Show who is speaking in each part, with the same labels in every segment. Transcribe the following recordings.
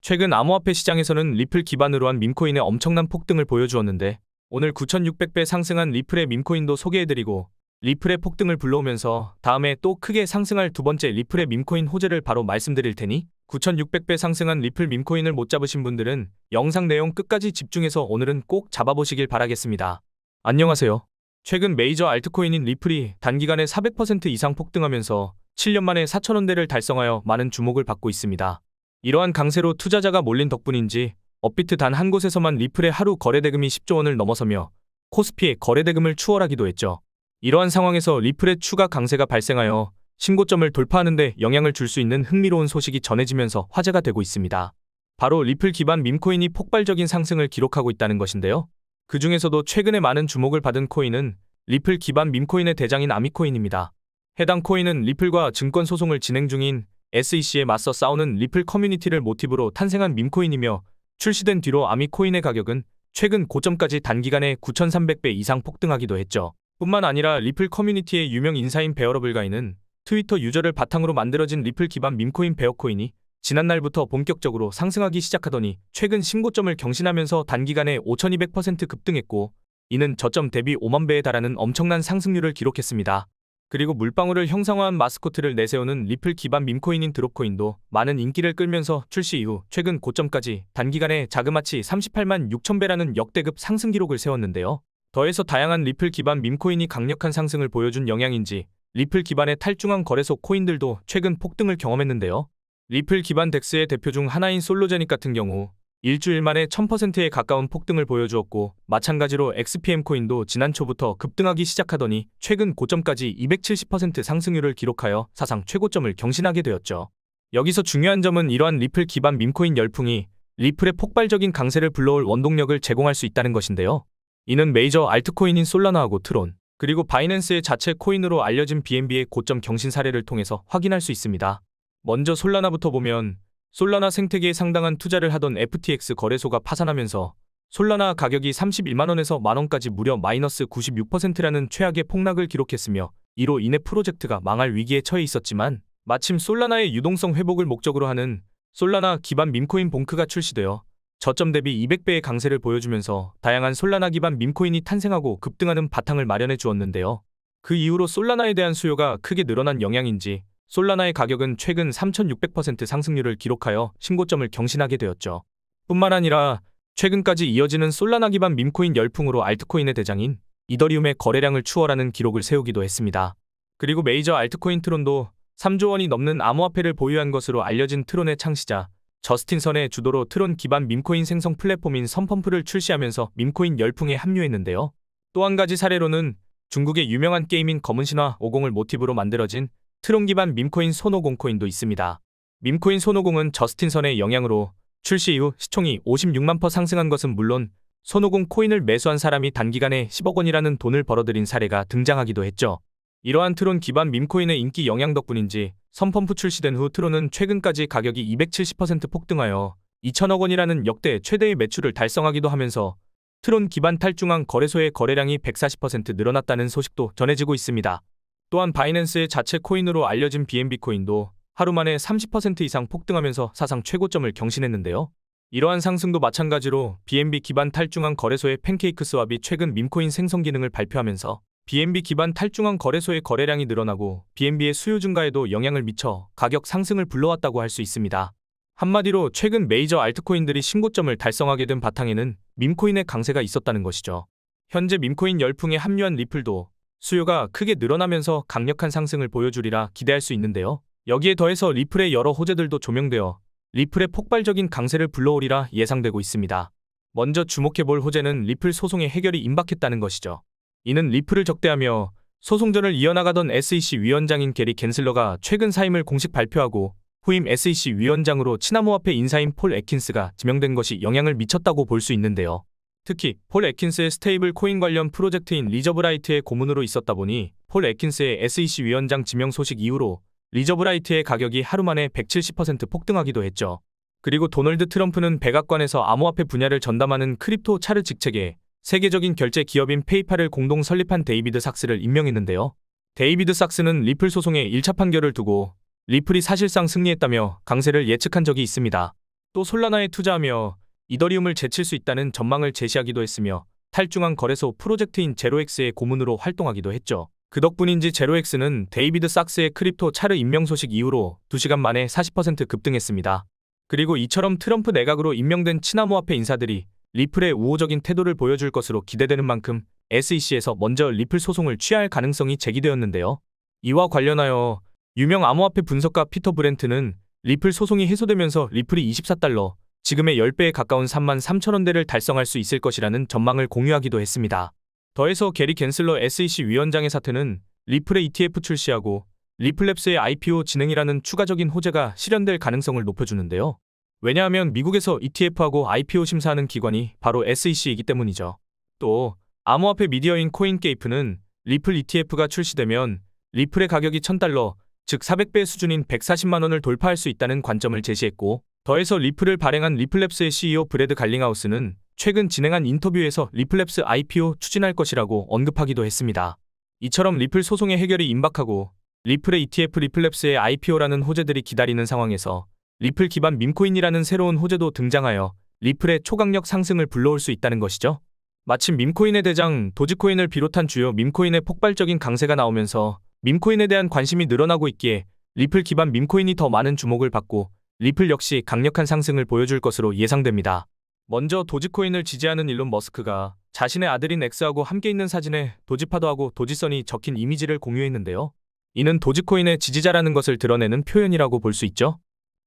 Speaker 1: 최근 암호화폐 시장에서는 리플 기반으로 한 밈코인의 엄청난 폭등을 보여주었는데 오늘 9,600배 상승한 리플의 밈코인도 소개해드리고 리플의 폭등을 불러오면서 다음에 또 크게 상승할 두 번째 리플의 밈코인 호재를 바로 말씀드릴 테니 9,600배 상승한 리플 밈코인을 못 잡으신 분들은 영상 내용 끝까지 집중해서 오늘은 꼭 잡아보시길 바라겠습니다. 안녕하세요. 최근 메이저 알트코인인 리플이 단기간에 400% 이상 폭등하면서 7년 만에 4,000원대를 달성하여 많은 주목을 받고 있습니다. 이러한 강세로 투자자가 몰린 덕분인지 업비트 단 한 곳에서만 리플의 하루 거래대금이 10조 원을 넘어서며 코스피의 거래대금을 추월하기도 했죠. 이러한 상황에서 리플의 추가 강세가 발생하여 신고점을 돌파하는 데 영향을 줄 수 있는 흥미로운 소식이 전해지면서 화제가 되고 있습니다. 바로 리플 기반 밈코인이 폭발적인 상승을 기록하고 있다는 것인데요. 그 중에서도 최근에 많은 주목을 받은 코인은 리플 기반 밈코인의 대장인 아미코인입니다. 해당 코인은 리플과 증권 소송을 진행 중인 SEC에 맞서 싸우는 리플 커뮤니티를 모티브로 탄생한 밈코인이며 출시된 뒤로 아미코인의 가격은 최근 고점까지 단기간에 9,300배 이상 폭등하기도 했죠. 뿐만 아니라 리플 커뮤니티의 유명 인사인 베어러블가이는 트위터 유저를 바탕으로 만들어진 리플 기반 밈코인 베어코인이 지난날부터 본격적으로 상승하기 시작하더니 최근 신고점을 경신하면서 단기간에 5,200% 급등했고 이는 저점 대비 5만 배에 달하는 엄청난 상승률을 기록했습니다. 그리고 물방울을 형상화한 마스코트를 내세우는 리플 기반 밈코인인 드롭코인도 많은 인기를 끌면서 출시 이후 최근 고점까지 단기간에 자그마치 38만 6천 배라는 역대급 상승 기록을 세웠는데요. 더해서 다양한 리플 기반 밈코인이 강력한 상승을 보여준 영향인지 리플 기반의 탈중앙 거래소 코인들도 최근 폭등을 경험했는데요. 리플 기반 덱스의 대표 중 하나인 솔로제닉 같은 경우 일주일 만에 1000%에 가까운 폭등을 보여주었고 마찬가지로 XPM 코인도 지난 초부터 급등하기 시작하더니 최근 고점까지 270% 상승률을 기록하여 사상 최고점을 경신하게 되었죠. 여기서 중요한 점은 이러한 리플 기반 밈코인 열풍이 리플의 폭발적인 강세를 불러올 원동력을 제공할 수 있다는 것인데요. 이는 메이저 알트코인인 솔라나하고 트론, 그리고 바이낸스의 자체 코인으로 알려진 BNB의 고점 경신 사례를 통해서 확인할 수 있습니다. 먼저 솔라나부터 보면 솔라나 생태계에 상당한 투자를 하던 FTX 거래소가 파산하면서 솔라나 가격이 31만원에서 만원까지 무려 마이너스 96%라는 최악의 폭락을 기록했으며 이로 인해 프로젝트가 망할 위기에 처해 있었지만 마침 솔라나의 유동성 회복을 목적으로 하는 솔라나 기반 밈코인 봉크가 출시되어 저점 대비 200배의 강세를 보여주면서 다양한 솔라나 기반 밈코인이 탄생하고 급등하는 바탕을 마련해 주었는데요. 그 이후로 솔라나에 대한 수요가 크게 늘어난 영향인지 솔라나의 가격은 최근 3,600% 상승률을 기록하여 신고점을 경신하게 되었죠. 뿐만 아니라 최근까지 이어지는 솔라나 기반 밈코인 열풍으로 알트코인의 대장인 이더리움의 거래량을 추월하는 기록을 세우기도 했습니다. 그리고 메이저 알트코인 트론도 3조 원이 넘는 암호화폐를 보유한 것으로 알려진 트론의 창시자 저스틴 선의 주도로 트론 기반 밈코인 생성 플랫폼인 선펌프를 출시하면서 밈코인 열풍에 합류했는데요. 또 한 가지 사례로는 중국의 유명한 게임인 검은신화 50을 모티브로 만들어진 트론 기반 밈코인 손오공 코인도 있습니다. 밈코인 손오공은 저스틴 선의 영향으로 출시 이후 시총이 56만 % 상승한 것은 물론 손오공 코인을 매수한 사람이 단기간에 10억 원이라는 돈을 벌어들인 사례가 등장하기도 했죠. 이러한 트론 기반 밈코인의 인기 영향 덕분인지 선펌프 출시된 후 트론은 최근까지 가격이 270% 폭등하여 2천억 원이라는 역대 최대의 매출을 달성하기도 하면서 트론 기반 탈중앙 거래소의 거래량이 140% 늘어났다는 소식도 전해지고 있습니다. 또한 바이낸스의 자체 코인으로 알려진 BNB 코인도 하루 만에 30% 이상 폭등하면서 사상 최고점을 경신했는데요. 이러한 상승도 마찬가지로 BNB 기반 탈중앙 거래소의 팬케이크 스왑이 최근 밈코인 생성 기능을 발표하면서 BNB 기반 탈중앙 거래소의 거래량이 늘어나고 BNB의 수요 증가에도 영향을 미쳐 가격 상승을 불러왔다고 할 수 있습니다. 한마디로 최근 메이저 알트코인들이 신고점을 달성하게 된 바탕에는 밈코인의 강세가 있었다는 것이죠. 현재 밈코인 열풍에 합류한 리플도 수요가 크게 늘어나면서 강력한 상승을 보여주리라 기대할 수 있는데요. 여기에 더해서 리플의 여러 호재들도 조명되어 리플의 폭발적인 강세를 불러오리라 예상되고 있습니다. 먼저 주목해볼 호재는 리플 소송의 해결이 임박했다는 것이죠. 이는 리플을 적대하며 소송전을 이어나가던 SEC 위원장인 게리 겐슬러가 최근 사임을 공식 발표하고 후임 SEC 위원장으로 친암호화폐 인사인 폴 애킨스가 지명된 것이 영향을 미쳤다고 볼 수 있는데요. 특히 폴 애킨스의 스테이블 코인 관련 프로젝트인 리저브라이트의 고문으로 있었다 보니 폴 애킨스의 SEC 위원장 지명 소식 이후로 리저브라이트의 가격이 하루 만에 170% 폭등하기도 했죠. 그리고 도널드 트럼프는 백악관에서 암호화폐 분야를 전담하는 크립토 차르 직책에 세계적인 결제 기업인 페이팔을 공동 설립한 데이비드 삭스를 임명했는데요. 데이비드 삭스는 리플 소송의 1차 판결을 두고 리플이 사실상 승리했다며 강세를 예측한 적이 있습니다. 또 솔라나에 투자하며 이더리움을 제칠 수 있다는 전망을 제시하기도 했으며 탈중앙 거래소 프로젝트인 제로엑스의 고문으로 활동하기도 했죠. 그 덕분인지 제로엑스는 데이비드 sak스의 크립토 차르 임명 소식 이후로 2시간 만에 40% 급등했습니다. 그리고 이처럼 트럼프 내각으로 임명된 친암호화폐 인사들이 리플의 우호적인 태도를 보여줄 것으로 기대되는 만큼 SEC에서 먼저 리플 소송을 취할 가능성이 제기되었는데요. 이와 관련하여 유명 암호화폐 분석가 피터 브렌트는 리플 소송이 해소되면서 리플이 24달러, 지금의 10배에 가까운 33,000원대를 달성할 수 있을 것이라는 전망을 공유하기도 했습니다. 더해서 게리 갠슬러 SEC 위원장의 사퇴는 리플의 ETF 출시하고 리플랩스의 IPO 진행이라는 추가적인 호재가 실현될 가능성을 높여주는데요. 왜냐하면 미국에서 ETF하고 IPO 심사하는 기관이 바로 SEC이기 때문이죠. 또 암호화폐 미디어인 코인게이프는 리플 ETF가 출시되면 리플의 가격이 1,000달러, 즉 400배 수준인 140만원을 돌파할 수 있다는 관점을 제시했고, 더해서 리플을 발행한 리플랩스의 CEO 브래드 갈링하우스는 최근 진행한 인터뷰에서 리플랩스 IPO 추진할 것이라고 언급하기도 했습니다. 이처럼 리플 소송의 해결이 임박하고 리플의 ETF 리플랩스의 IPO라는 호재들이 기다리는 상황에서 리플 기반 밈코인이라는 새로운 호재도 등장하여 리플의 초강력 상승을 불러올 수 있다는 것이죠. 마침 밈코인의 대장 도지코인을 비롯한 주요 밈코인의 폭발적인 강세가 나오면서 밈코인에 대한 관심이 늘어나고 있기에 리플 기반 밈코인이 더 많은 주목을 받고 리플 역시 강력한 상승을 보여줄 것으로 예상됩니다. 먼저 도지코인을 지지하는 일론 머스크가 자신의 아들인 엑스하고 함께 있는 사진에 도지파더하고 도지선이 적힌 이미지를 공유했는데요. 이는 도지코인의 지지자라는 것을 드러내는 표현이라고 볼 수 있죠.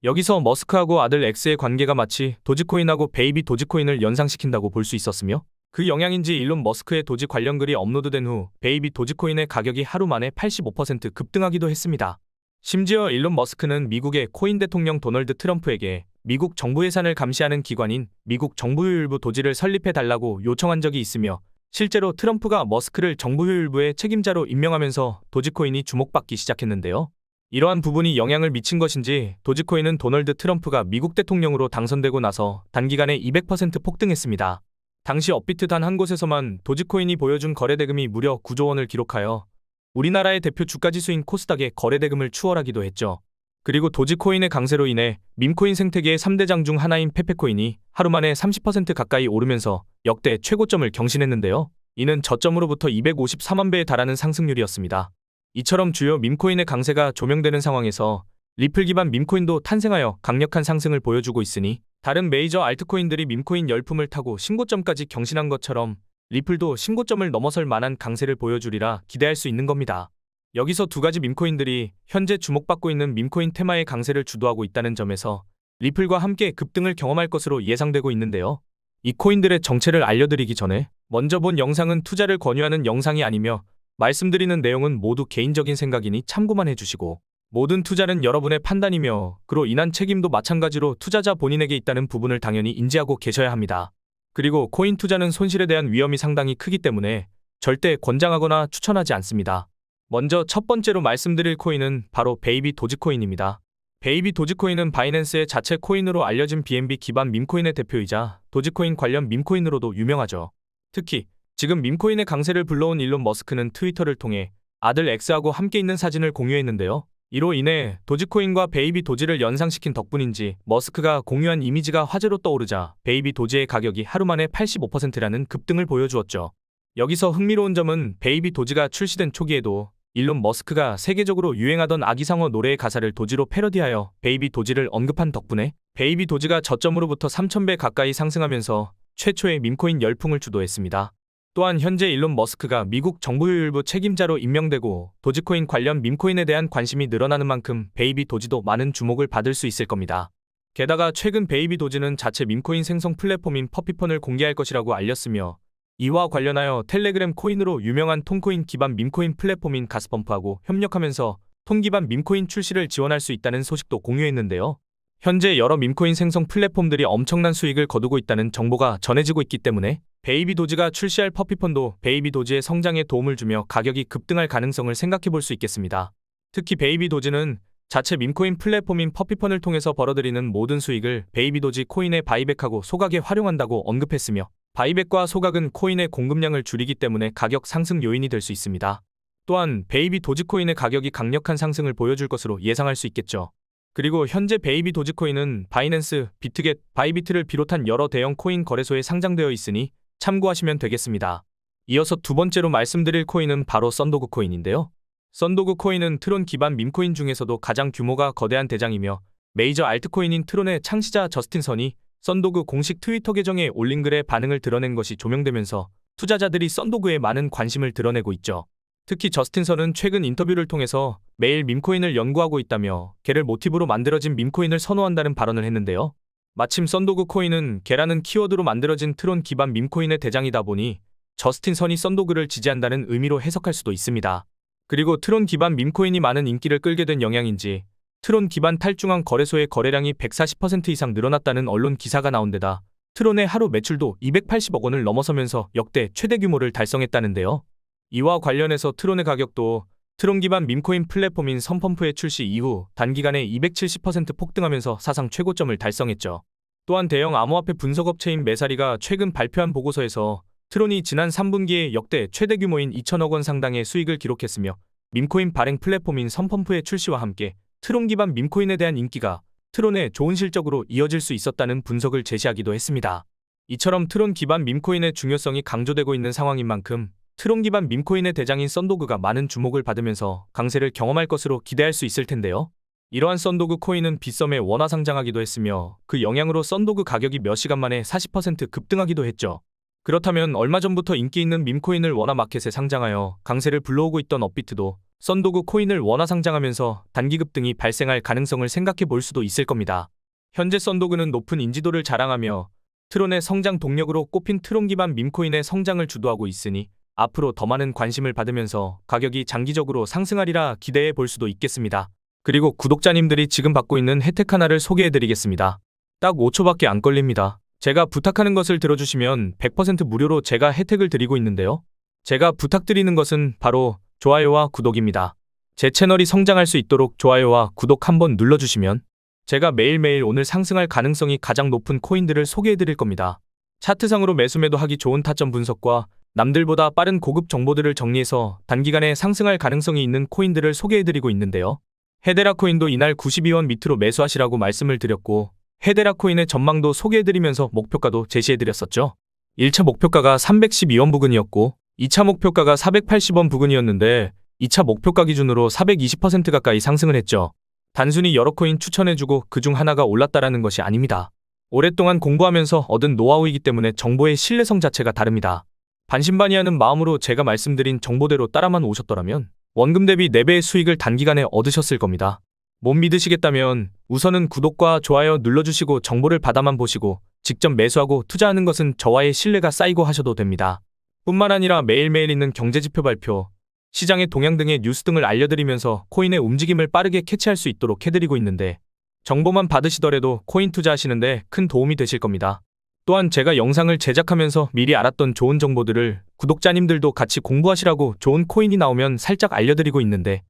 Speaker 1: 여기서 머스크하고 아들 엑스의 관계가 마치 도지코인하고 베이비 도지코인을 연상시킨다고 볼 수 있었으며, 그 영향인지 일론 머스크의 도지 관련 글이 업로드된 후 베이비 도지코인의 가격이 하루 만에 85% 급등하기도 했습니다. 심지어 일론 머스크는 미국의 코인 대통령 도널드 트럼프에게 미국 정부 예산을 감시하는 기관인 미국 정부효율부 도지를 설립해달라고 요청한 적이 있으며, 실제로 트럼프가 머스크를 정부효율부의 책임자로 임명하면서 도지코인이 주목받기 시작했는데요. 이러한 부분이 영향을 미친 것인지 도지코인은 도널드 트럼프가 미국 대통령으로 당선되고 나서 단기간에 200% 폭등했습니다. 당시 업비트 단 한 곳에서만 도지코인이 보여준 거래대금이 무려 9조 원을 기록하여 우리나라의 대표 주가지수인 코스닥의 거래대금을 추월하기도 했죠. 그리고 도지코인의 강세로 인해 밈코인 생태계의 3대장 중 하나인 페페코인이 하루 만에 30% 가까이 오르면서 역대 최고점을 경신했는데요. 이는 저점으로부터 254만 배에 달하는 상승률이었습니다. 이처럼 주요 밈코인의 강세가 조명되는 상황에서 리플 기반 밈코인도 탄생하여 강력한 상승을 보여주고 있으니 다른 메이저 알트코인들이 밈코인 열풍을 타고 신고점까지 경신한 것처럼 리플도 신고점을 넘어설 만한 강세를 보여주리라 기대할 수 있는 겁니다. 여기서 두 가지 밈코인들이 현재 주목받고 있는 밈코인 테마의 강세를 주도하고 있다는 점에서 리플과 함께 급등을 경험할 것으로 예상되고 있는데요. 이 코인들의 정체를 알려드리기 전에 먼저 본 영상은 투자를 권유하는 영상이 아니며 말씀드리는 내용은 모두 개인적인 생각이니 참고만 해주시고, 모든 투자는 여러분의 판단이며 그로 인한 책임도 마찬가지로 투자자 본인에게 있다는 부분을 당연히 인지하고 계셔야 합니다. 그리고 코인 투자는 손실에 대한 위험이 상당히 크기 때문에 절대 권장하거나 추천하지 않습니다. 먼저 첫 번째로 말씀드릴 코인은 바로 베이비 도지코인입니다. 베이비 도지코인은 바이낸스의 자체 코인으로 알려진 BNB 기반 밈코인의 대표이자 도지코인 관련 밈코인으로도 유명하죠. 특히 지금 밈코인의 강세를 불러온 일론 머스크는 트위터를 통해 아들 엑스하고 함께 있는 사진을 공유했는데요. 이로 인해 도지코인과 베이비 도지를 연상시킨 덕분인지 머스크가 공유한 이미지가 화제로 떠오르자 베이비 도지의 가격이 하루 만에 85%라는 급등을 보여주었죠. 여기서 흥미로운 점은 베이비 도지가 출시된 초기에도 일론 머스크가 세계적으로 유행하던 아기상어 노래의 가사를 도지로 패러디하여 베이비 도지를 언급한 덕분에 베이비 도지가 저점으로부터 3,000배 가까이 상승하면서 최초의 밈코인 열풍을 주도했습니다. 또한 현재 일론 머스크가 미국 정부효율부 책임자로 임명되고 도지코인 관련 밈코인에 대한 관심이 늘어나는 만큼 베이비 도지도 많은 주목을 받을 수 있을 겁니다. 게다가 최근 베이비 도지는 자체 밈코인 생성 플랫폼인 퍼피펀을 공개할 것이라고 알렸으며, 이와 관련하여 텔레그램 코인으로 유명한 톤코인 기반 밈코인 플랫폼인 가스펌프하고 협력하면서 톤 기반 밈코인 출시를 지원할 수 있다는 소식도 공유했는데요. 현재 여러 밈코인 생성 플랫폼들이 엄청난 수익을 거두고 있다는 정보가 전해지고 있기 때문에 베이비 도지가 출시할 퍼피펀도 베이비 도지의 성장에 도움을 주며 가격이 급등할 가능성을 생각해 볼 수 있겠습니다. 특히 베이비 도지는 자체 밈코인 플랫폼인 퍼피펀을 통해서 벌어들이는 모든 수익을 베이비 도지 코인에 바이백하고 소각에 활용한다고 언급했으며, 바이백과 소각은 코인의 공급량을 줄이기 때문에 가격 상승 요인이 될 수 있습니다. 또한 베이비 도지코인의 가격이 강력한 상승을 보여줄 것으로 예상할 수 있겠죠. 그리고 현재 베이비 도지코인은 바이낸스, 비트겟, 바이비트를 비롯한 여러 대형 코인 거래소에 상장되어 있으니 참고하시면 되겠습니다. 이어서 두 번째로 말씀드릴 코인은 바로 썬도그 코인인데요. 썬도그 코인은 트론 기반 밈코인 중에서도 가장 규모가 거대한 대장이며 메이저 알트코인인 트론의 창시자 저스틴 선이 썬도그 공식 트위터 계정에 올린 글에 반응을 드러낸 것이 조명되면서 투자자들이 썬도그에 많은 관심을 드러내고 있죠. 특히 저스틴 선은 최근 인터뷰를 통해서 매일 밈코인을 연구하고 있다며 개를 모티브로 만들어진 밈코인을 선호한다는 발언을 했는데요. 마침 썬도그 코인은 개라는 키워드로 만들어진 트론 기반 밈코인의 대장이다 보니 저스틴 선이 썬도그를 지지한다는 의미로 해석할 수도 있습니다. 그리고 트론 기반 밈코인이 많은 인기를 끌게 된 영향인지 트론 기반 탈중앙 거래소의 거래량이 140% 이상 늘어났다는 언론 기사가 나온 데다 트론의 하루 매출도 280억 원을 넘어서면서 역대 최대 규모를 달성했다는데요. 이와 관련해서 트론의 가격도 트론 기반 밈코인 플랫폼인 선펌프의 출시 이후 단기간에 270% 폭등하면서 사상 최고점을 달성했죠. 또한 대형 암호화폐 분석업체인 메사리가 최근 발표한 보고서에서 트론이 지난 3분기에 역대 최대 규모인 2천억 원 상당의 수익을 기록했으며 밈코인 발행 플랫폼인 선펌프의 출시와 함께 트론 기반 밈코인에 대한 인기가 트론의 좋은 실적으로 이어질 수 있었다는 분석을 제시하기도 했습니다. 이처럼 트론 기반 밈코인의 중요성이 강조되고 있는 상황인 만큼 트론 기반 밈코인의 대장인 썬도그가 많은 주목을 받으면서 강세를 경험할 것으로 기대할 수 있을 텐데요. 이러한 썬도그 코인은 빗썸에 원화 상장하기도 했으며 그 영향으로 썬도그 가격이 몇 시간 만에 40% 급등하기도 했죠. 그렇다면 얼마 전부터 인기 있는 밈코인을 원화 마켓에 상장하여 강세를 불러오고 있던 업비트도 썬도그 코인을 원화 상장하면서 단기 급등이 발생할 가능성을 생각해 볼 수도 있을 겁니다. 현재 썬도그는 높은 인지도를 자랑하며 트론의 성장 동력으로 꼽힌 트론 기반 밈코인의 성장을 주도하고 있으니 앞으로 더 많은 관심을 받으면서 가격이 장기적으로 상승하리라 기대해 볼 수도 있겠습니다. 그리고 구독자님들이 지금 받고 있는 혜택 하나를 소개해 드리겠습니다. 딱 5초밖에 안 걸립니다. 제가 부탁하는 것을 들어주시면 100% 무료로 제가 혜택을 드리고 있는데요. 제가 부탁드리는 것은 바로 좋아요와 구독입니다. 제 채널이 성장할 수 있도록 좋아요와 구독 한번 눌러주시면 제가 매일매일 오늘 상승할 가능성이 가장 높은 코인들을 소개해 드릴 겁니다. 차트상으로 매수매도 하기 좋은 타점 분석과 남들보다 빠른 고급 정보들을 정리해서 단기간에 상승할 가능성이 있는 코인들을 소개해 드리고 있는데요. 헤데라 코인도 이날 92원 밑으로 매수하시라고 말씀을 드렸고 헤데라 코인의 전망도 소개해드리면서 목표가도 제시해드렸었죠. 1차 목표가가 312원 부근이었고 2차 목표가가 480원 부근이었는데 2차 목표가 기준으로 420% 가까이 상승을 했죠. 단순히 여러 코인 추천해주고 그중 하나가 올랐다라는 것이 아닙니다. 오랫동안 공부하면서 얻은 노하우이기 때문에 정보의 신뢰성 자체가 다릅니다. 반신반의하는 마음으로 제가 말씀드린 정보대로 따라만 오셨더라면 원금 대비 4배의 수익을 단기간에 얻으셨을 겁니다. 못 믿으시겠다면 우선은 구독과 좋아요 눌러주시고 정보를 받아만 보시고 직접 매수하고 투자하는 것은 저와의 신뢰가 쌓이고 하셔도 됩니다. 뿐만 아니라 매일매일 있는 경제지표 발표, 시장의 동향 등의 뉴스 등을 알려드리면서 코인의 움직임을 빠르게 캐치할 수 있도록 해드리고 있는데 정보만 받으시더라도 코인 투자하시는데 큰 도움이 되실 겁니다. 또한 제가 영상을 제작하면서 미리 알았던 좋은 정보들을 구독자님들도 같이 공부하시라고 좋은 코인이 나오면 살짝 알려드리고 있는데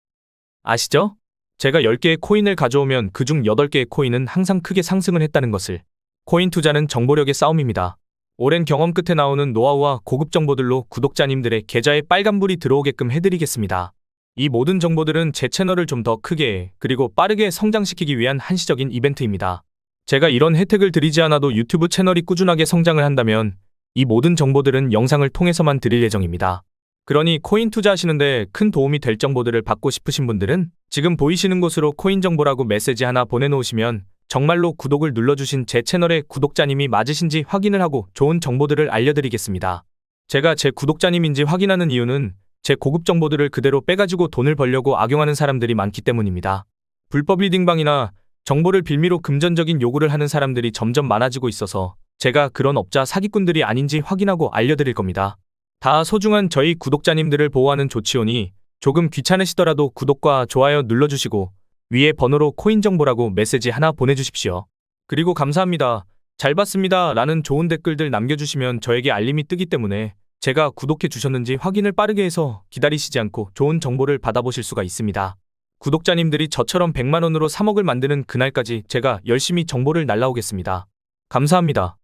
Speaker 1: 아시죠? 제가 10개의 코인을 가져오면 그중 8개의 코인은 항상 크게 상승을 했다는 것을. 코인 투자는 정보력의 싸움입니다. 오랜 경험 끝에 나오는 노하우와 고급 정보들로 구독자님들의 계좌에 빨간불이 들어오게끔 해드리겠습니다. 이 모든 정보들은 제 채널을 좀 더 크게 그리고 빠르게 성장시키기 위한 한시적인 이벤트입니다. 제가 이런 혜택을 드리지 않아도 유튜브 채널이 꾸준하게 성장을 한다면 이 모든 정보들은 영상을 통해서만 드릴 예정입니다. 그러니 코인 투자하시는데 큰 도움이 될 정보들을 받고 싶으신 분들은 지금 보이시는 곳으로 코인 정보라고 메시지 하나 보내놓으시면 정말로 구독을 눌러주신 제 채널의 구독자님이 맞으신지 확인을 하고 좋은 정보들을 알려드리겠습니다. 제가 제 구독자님인지 확인하는 이유는 제 고급 정보들을 그대로 빼가지고 돈을 벌려고 악용하는 사람들이 많기 때문입니다. 불법 리딩방이나 정보를 빌미로 금전적인 요구를 하는 사람들이 점점 많아지고 있어서 제가 그런 업자 사기꾼들이 아닌지 확인하고 알려드릴 겁니다. 다 소중한 저희 구독자님들을 보호하는 조치오니 조금 귀찮으시더라도 구독과 좋아요 눌러주시고 위에 번호로 코인 정보라고 메시지 하나 보내주십시오. 그리고 감사합니다. 잘 봤습니다. 라는 좋은 댓글들 남겨주시면 저에게 알림이 뜨기 때문에 제가 구독해 주셨는지 확인을 빠르게 해서 기다리시지 않고 좋은 정보를 받아보실 수가 있습니다. 구독자님들이 저처럼 100만 원으로 3억을 만드는 그날까지 제가 열심히 정보를 날라오겠습니다. 감사합니다.